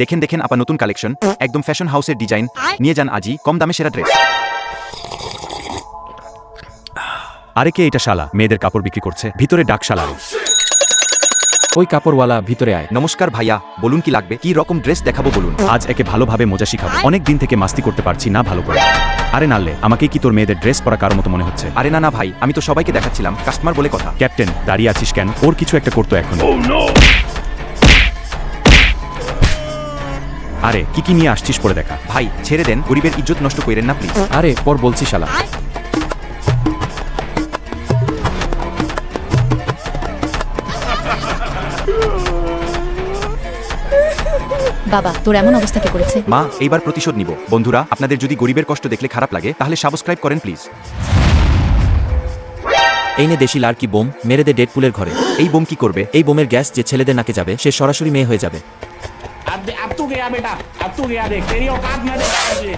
দেখেন দেখেন আপা নতুন কালেকশন, একদম ফ্যাশন হাউসের ডিজাইন। নিয়ে যান আজই, কম দামে সেরা ড্রেস। আরে কে এটা শালা? মেয়েদের কাপড় বিক্রি করছে, ভিতরে ডাক শালা। ওই কাপড়ওয়ালা ভিতরে আয়। নমস্কার ভাইয়া, বলুন কি লাগবে? কি রকম ড্রেস দেখাবো বলুন? আজ একে ভালোভাবে মজা শিখাবো। অনেক দিন থেকে মাস্তি করতে পারছি না ভালো করে। আরে নালে, আমাকেই কি তোর মেয়েদের ড্রেস পরা কারো মতো মনে হচ্ছে? আরে না না ভাই, আমি তো সবাইকে দেখাচ্ছিলাম, কাস্টমার বলে কথা। ক্যাপ্টেন, দাঁড়িয়ে আছিস কেন? ওর কিছু একটা করতো এখন। আরে কি কি নিয়ে আসছিস পরে দেখা। ভাই ছেড়ে দেন, গরিবের ইজ্জত নষ্ট করেন না প্লিজ। আরে পর বলছি শালা। বাবা, তোর এমন অবস্থা কে করেছে? মা, এইবার প্রতিশোধ নিব। বন্ধুরা, আপনাদের যদি গরিবের কষ্ট দেখলে খারাপ লাগে তাহলে সাবস্ক্রাইব করেন প্লিজ। এই নে দেশি লাড়কি বোম, মেরে দে ডেডপুলের ঘরে। এই বোম কি করবে? এই বোমের গ্যাস যে ছেলেদের নাকে যাবে সে সরাসরি মেয়ে হয়ে যাবে। अब तू गया बेटा, अब तू गया, देख तेरी औकात मैं देखा तुझे।